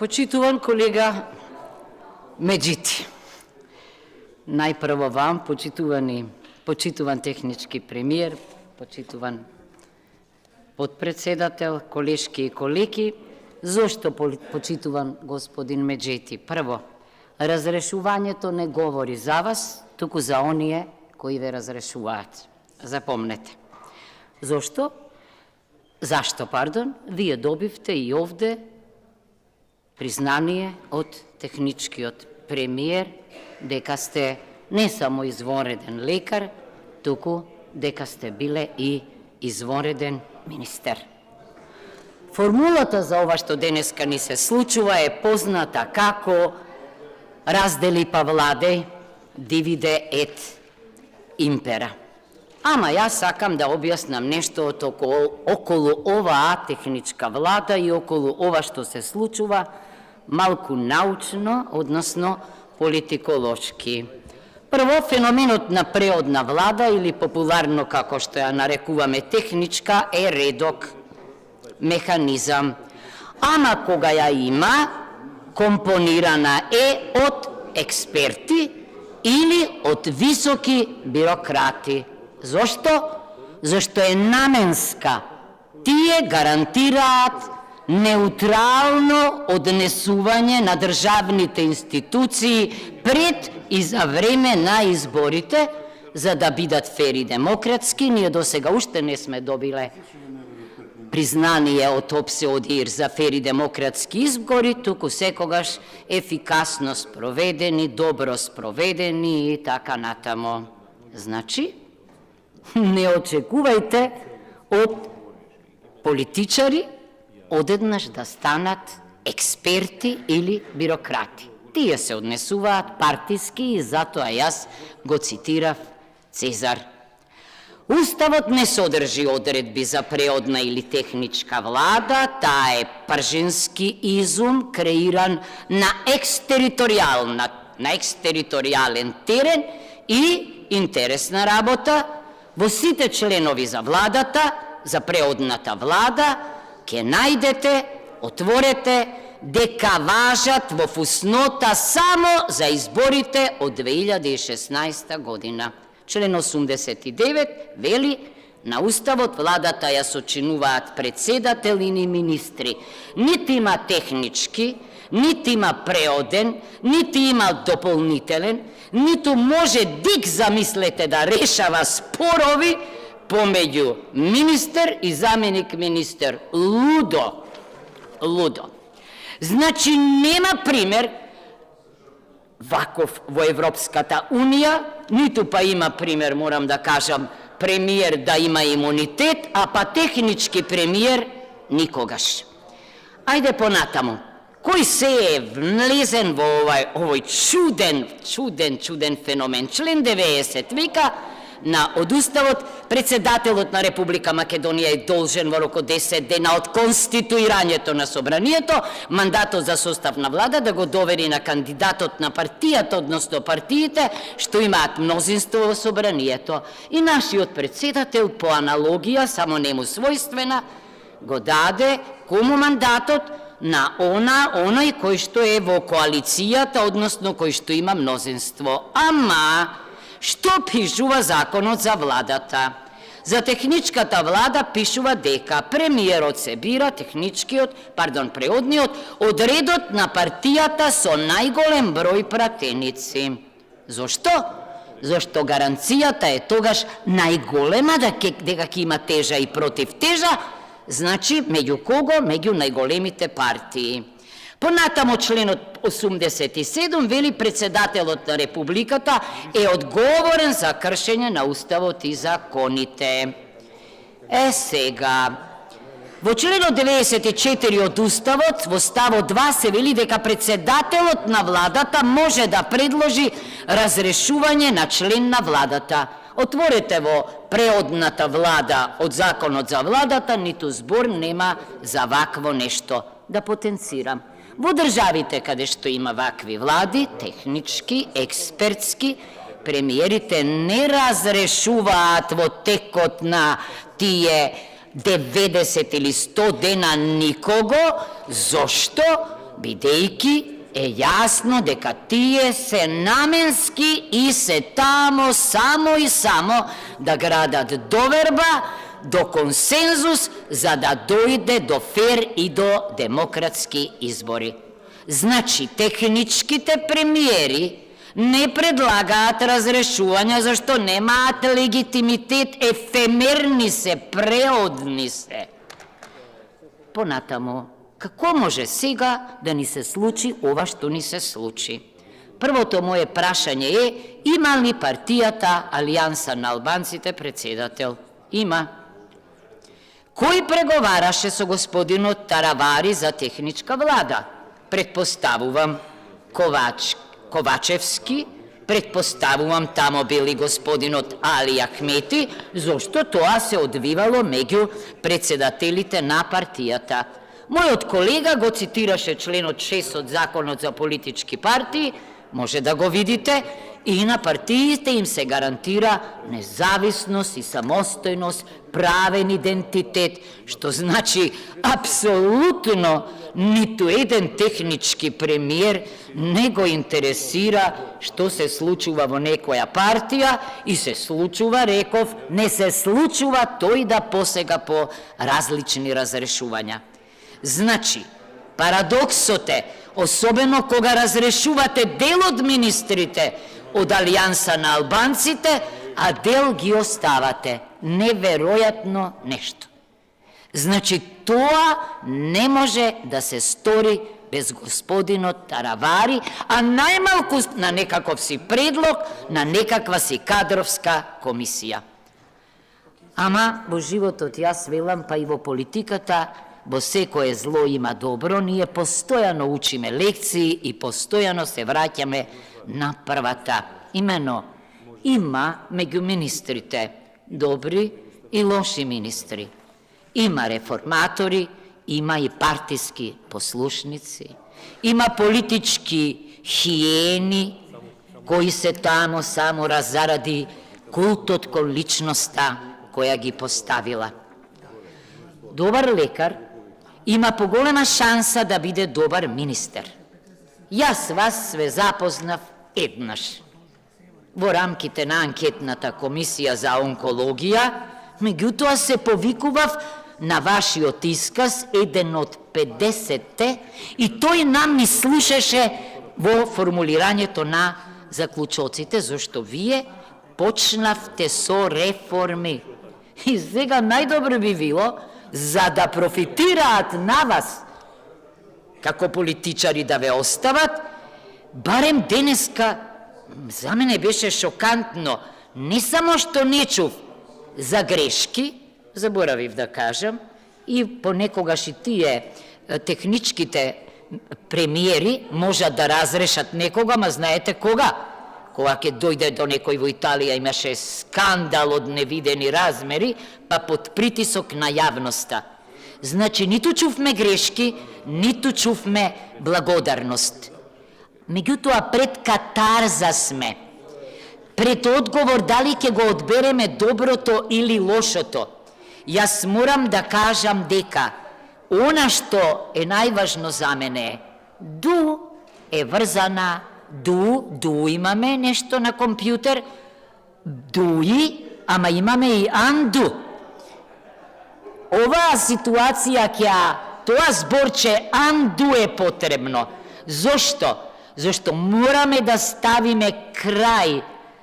Почитуван колега Меджити, најпрво вам, почитуван технички премиер, почитуван подпредседател, колешки и колеги, зошто почитуван господин Меджити? Прво, разрешувањето не говори за вас, туку за оние кои ве разрешуваат. Запомнете. Зошто? Зашто, вие добивте и овде признание од техничкиот премиер дека сте не само извонреден лекар, туку дека сте биле и извонреден министер. Формулата за ова што денеска ни се случува е позната како раздели па владеј, дивиде ет импера. Ама јас сакам да објаснам нешто околу оваа техничка влада и околу ова што се случува малку научно, односно политиколошки. Прво, феноменот на преодна влада, или популарно како што ја нарекуваме техничка, е редок механизам. Ама кога ја има, компонирана е од експерти или од високи бюрократи. Зошто? Зашто е наменска. Тие гарантираат неутрално однесување на државните институции пред и за време на изборите, за да бидат фер и демократски. Ние до сега уште не сме добиле признание од ОПСЕ ОДИР за фер и демократски избори, туку секогаш ефикасно спроведени, добро спроведени и така натамо. Значи, не очекувајте од политичари одеднаш да станат експерти или бюрократи. Тие се однесуваат партиски и затоа јас го цитирав Цезар. Уставот не содржи одредби за преодна или техничка влада, таа е пржински изум креиран на екстериторијален терен и интересна работа. Во сите членови за владата, за преодната влада, ќе најдете, отворете, дека важат во фуснота само за изборите од 2016 година. Член 89 вели, на уставот владата ја сочинуваат председател и министри. Нити има технички, нити има преоден, нити има дополнителен, ниту може дик, замислете, да решава спорови помеѓу министер и заменик министер. Лудо. Значи, нема пример ваков во Европската Унија, ниту па има пример, морам да кажам, премиер да има имунитет, а па технички премиер никогаш. Ајде понатаму. Кој се е влезен во овој чуден феномен? Член 90 вика, од уставот, председателот на Република Македонија е должен во рок од 10 дена од конституирањето на собранието, мандатот за состав на влада да го довери на кандидатот на партијата, односно партиите, што имаат мнозинство во собранието. И нашиот председател, по аналогија, само нему својствена, го даде кому мандатот на оној кој што е во коалицијата, односно кој што има мнозинство. Ама, што пишува законот за владата? За техничката влада пишува дека премиерот се бира, преодниот, од редот на партијата со најголем број пратеници. Зошто? Зашто гаранцијата е тогаш најголема дека ќе има тежа и против тежа, значи, меѓу кого? Меѓу најголемите партии. Понатамо членот 87 вели председателот на Републиката е одговорен за кршење на уставот и законите. Сега, во членот 94 од уставот, во ставот 2 се вели дека председателот на владата може да предложи разрешување на член на владата. Отворете во преодната влада од законот за владата, ниту збор нема за вакво нешто. Да потенцирам. Во државите каде што има вакви влади, технички, експертски, премиерите не разрешуваат во текот на тие 90 или 100 дена никого. Зошто? бидејќи е јасно дека тие се наменски и се тамо само и само да градат доверба, до консензус, за да дојде до фер и до демократски избори. Значи, техничките премиери не предлагаат разрешувања, зашто немаат легитимитет, ефемерни се, преодни се. Понатамо, како може сега да ни се случи ова што ни се случи? Првото моje прашање е, има ли партијата Алијанса на албанците председател? Има. Кој преговараше со господинот Таравари за техничка влада? Предпоставувам Ковачевски, предпоставувам тамо били господинот Али Ахмети, зашто тоа се одвивало меѓу председателите на партијата. Мојот колега го цитираше членот 6 од Законот за политички партии, може да го видите, и на партиите им се гарантира независност и самостојност, правен идентитет, што значи апсолутно ниту еден технички премиер не го интересира што се случува во некоја партија и се случува, реков, не се случува тој да посега по различни разрешувања. Значи, парадоксот е, особено кога разрешувате дел од министрите од Алијанса на албанците, а дел ги оставате. Неверојатно нешто. Значи, тоа не може да се стори без господинот Таравари, а најмалку на некаков си предлог, на некаква си кадровска комисија. Ама во животот, јас велам, па и во политиката, во секое зло има добро, ние постојано учиме лекции и постојано се враќаме на првата. Имено, има меѓу министрите добри и лоши министри. Има реформатори, има и партиски послушници, има политички хиени, кои се тамо само заради култот кон личноста која ги поставила. Добар лекар има поголема шанса да биде добар министер. Јас вас све запознав еднаш во рамките на анкетната комисија за онкологија, меѓутоа се повикував на вашиот исказ еден од 50-те и тој нам ни слушаше во формулирањето на заклучоците, зашто вие почнавте со реформи. И сега најдобро би било, за да профитираат на вас како политичари да ве остават, барем денеска, за мене беше шокантно, не само што не чув за грешки, заборавив да кажам, и понекогаш и тие техничките премиери можат да разрешат некога, ма знаете кога? Кога ќе дојде до некој во Италија, имаше скандал од невидени размери, па под притисок на јавноста. Значи, ниту чувме грешки, ниту чувме благодарност. Меѓутоа, пред катарза сме. Пред одговор дали ќе го одбереме доброто или лошото. Јас морам да кажам дека она што е најважно за мене, ду е врзана, ду имаме нешто на компјутер, дуи, ама имаме и анду. Оваа ситуација тоа зборче анду е потребно. Зошто? Зошто мораме да ставиме крај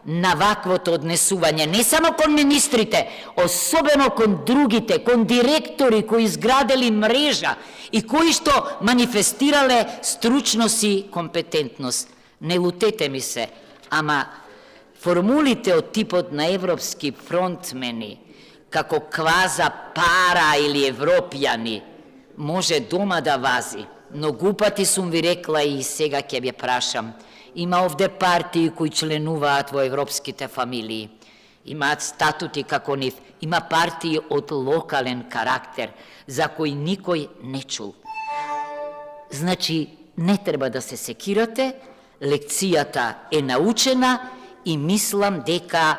на ваквото однесување, не само кон министрите, особено кон другите, кон директори кои изградели мрежа и кои што манифестирале стручност и компетентност. Не лутете ми се, ама формулите од типот на европски фронтмени, како кваза пара или европјани, може дома да вази. Многу пати сум ви рекла и сега ќе ве прашам. Има овде партии кои членуваат во европските фамилии. Имаат статути како нив. Има партии од локален карактер, за кои никој не чул. Значи, не треба да се секирате, лекцијата е научена и мислам дека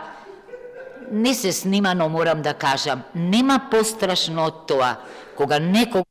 не се снима, но морам да кажам, нема пострашно од тоа, кога некој